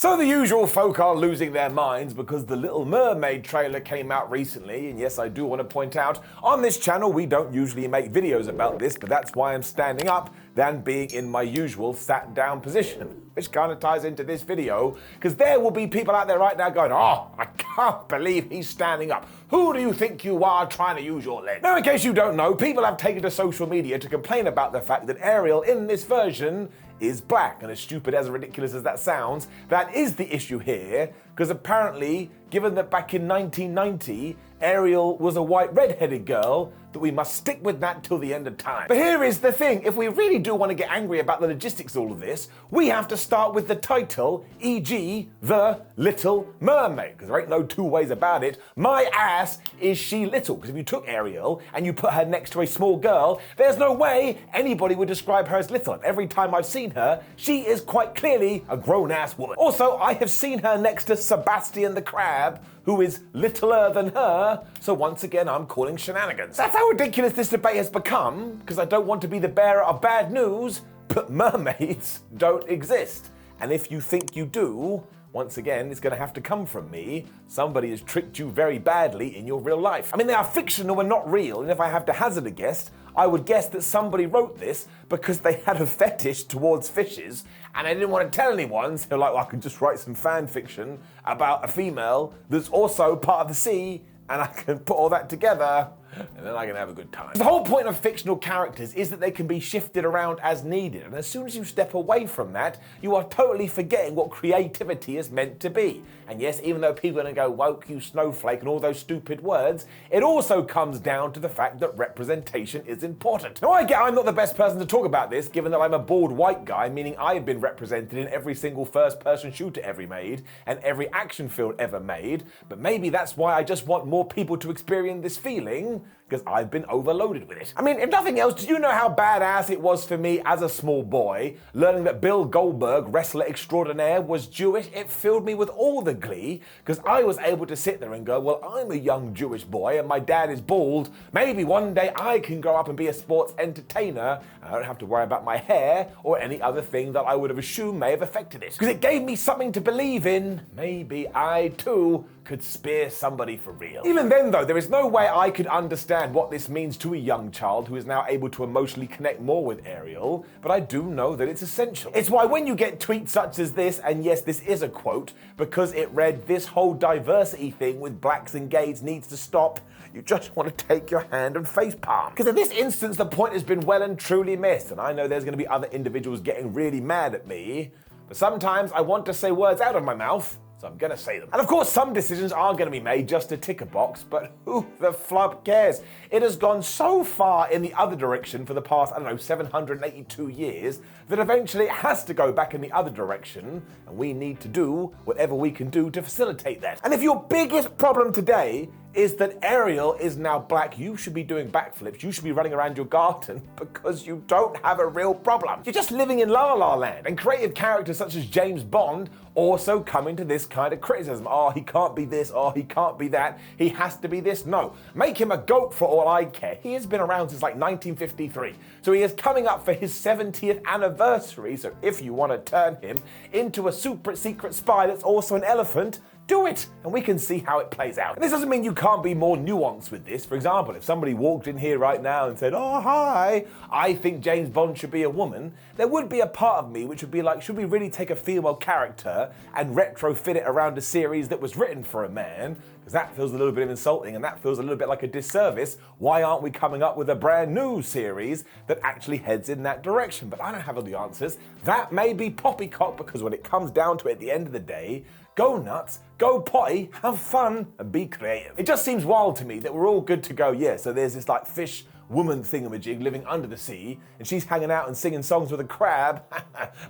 So the usual folk are losing their minds because the Little Mermaid trailer came out recently, and yes, I do want to point out, on this channel we don't usually make videos about this, but that's why I'm standing up than being in my usual sat down position, which kind of ties into this video, because there will be people out there right now going, oh, I can't believe he's standing up. Who do you think you are trying to use your legs? Now, in case you don't know, people have taken to social media to complain about the fact that Ariel in this version is black, and as stupid, as ridiculous as that sounds, that is the issue here, because apparently, given that back in 1990, Ariel was a white red-headed girl, that we must stick with that till the end of time. But here is the thing, if we really do want to get angry about the logistics of all of this, we have to start with the title, e.g. The Little Mermaid, because there ain't no two ways about it. My ass is she little, because if you took Ariel and you put her next to a small girl, there's no way anybody would describe her as little. And every time I've seen her, she is quite clearly a grown-ass woman. Also, I have seen her next to Sebastian the Crab, who is littler than her, so once again I'm calling shenanigans. That's how ridiculous this debate has become, because I don't want to be the bearer of bad news, but mermaids don't exist. And if you think you do, once again, it's going to have to come from me. Somebody has tricked you very badly in your real life. I mean, they are fictional and not real, and if I have to hazard a guess, I would guess that somebody wrote this because they had a fetish towards fishes and they didn't want to tell anyone, so they're like, well, I can just write some fan fiction about a female that's also part of the sea and I can put all that together and then I can have a good time. The whole point of fictional characters is that they can be shifted around as needed, and as soon as you step away from that, you are totally forgetting what creativity is meant to be. And yes, even though people are going to go, woke, you snowflake, and all those stupid words, it also comes down to the fact that representation is important. Now I get I'm not the best person to talk about this, given that I'm a bald white guy, meaning I've been represented in every single first-person shooter ever made, and every action film ever made, but maybe that's why I just want more people to experience this feeling, because I've been overloaded with it. I mean, if nothing else, do you know how badass it was for me as a small boy, learning that Bill Goldberg, wrestler extraordinaire, was Jewish? It filled me with all the glee, because I was able to sit there and go, well, I'm a young Jewish boy, and my dad is bald. Maybe one day I can grow up and be a sports entertainer, and I don't have to worry about my hair, or any other thing that I would have assumed may have affected it. Because it gave me something to believe in. Maybe I, too, could spear somebody for real. Even then, though, there is no way I could understand what this means to a young child who is now able to emotionally connect more with Ariel, but I do know that it's essential. It's why when you get tweets such as this, and yes, this is a quote, because it read, this whole diversity thing with blacks and gays needs to stop, you just want to take your hand and facepalm. Because in this instance, the point has been well and truly missed, and I know there's going to be other individuals getting really mad at me, but sometimes I want to say words out of my mouth, so I'm gonna say them. And of course, some decisions are gonna be made just to tick a box, but who the flub cares? It has gone so far in the other direction for the past, 782 years, that eventually it has to go back in the other direction, and we need to do whatever we can do to facilitate that. And if your biggest problem today is that Ariel is now black, you should be doing backflips, you should be running around your garden, because you don't have a real problem. You're just living in La La Land. And creative characters such as James Bond also come into this kind of criticism. Oh, he can't be this, oh, he can't be that, he has to be this. No, make him a goat for all I care. He has been around since like 1953, so he is coming up for his 70th anniversary, so if you want to turn him into a super secret spy that's also an elephant, do it, and we can see how it plays out. And this doesn't mean you can't be more nuanced with this. For example, if somebody walked in here right now and said, oh, hi, I think James Bond should be a woman, there would be a part of me which would be like, should we really take a female character and retrofit it around a series that was written for a man? Because that feels a little bit insulting and that feels a little bit like a disservice. Why aren't we coming up with a brand new series that actually heads in that direction? But I don't have all the answers. That may be poppycock, because when it comes down to it at the end of the day, go nuts, go potty, have fun, and be creative. It just seems wild to me that we're all good to go, yeah, so there's this like fish woman thingamajig living under the sea, and she's hanging out and singing songs with a crab,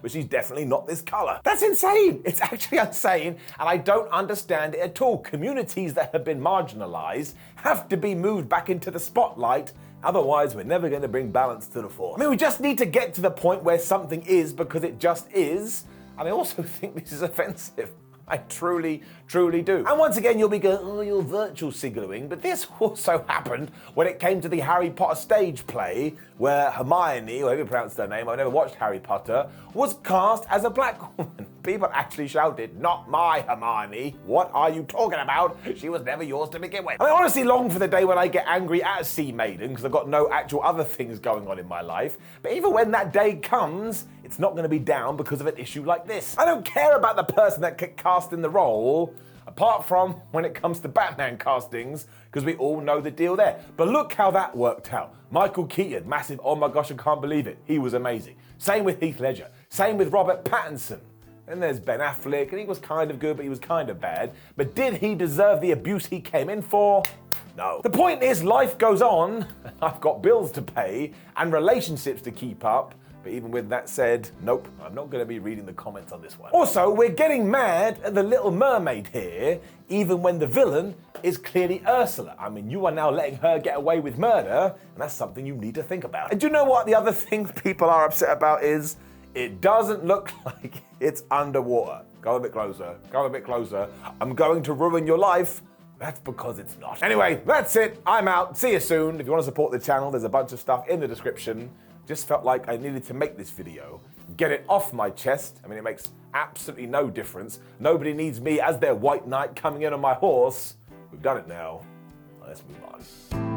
but she's definitely not this color. That's insane. It's actually insane, and I don't understand it at all. Communities that have been marginalized have to be moved back into the spotlight. Otherwise, we're never going to bring balance to the fore. I mean, we just need to get to the point where something is because it just is, and I also think this is offensive. I truly do. And once again, you'll be going, oh, you're virtual signalling, but this also happened when it came to the Harry Potter stage play, where Hermione, or however you pronounce her name, I've never watched Harry Potter, was cast as a black woman. People actually shouted, not my Hermione. What are you talking about? She was never yours to begin with. I honestly long for the day when I get angry at Sea Maiden, because I've got no actual other things going on in my life. But even when that day comes, it's not going to be down because of an issue like this. I don't care about the person that get cast in the role, apart from when it comes to Batman castings, because we all know the deal there. But look how that worked out. Michael Keaton, massive, oh my gosh, I can't believe it. He was amazing. Same with Heath Ledger. Same with Robert Pattinson. And there's Ben Affleck, and he was kind of good, but he was kind of bad. But did he deserve the abuse he came in for? No. The point is, life goes on. I've got bills to pay and relationships to keep up. But even with that said, nope, I'm not going to be reading the comments on this one. Also, we're getting mad at the Little Mermaid here, even when the villain is clearly Ursula. I mean, you are now letting her get away with murder, and that's something you need to think about. And do you know what the other thing people are upset about is? It doesn't look like it's underwater. Go a bit closer, go a bit closer. I'm going to ruin your life. That's because it's not. Anyway, that's it. I'm out. See you soon. If you want to support the channel, there's a bunch of stuff in the description. Just felt like I needed to make this video, get it off my chest. I mean, it makes absolutely no difference. Nobody needs me as their white knight coming in on my horse. We've done it now. Let's move on.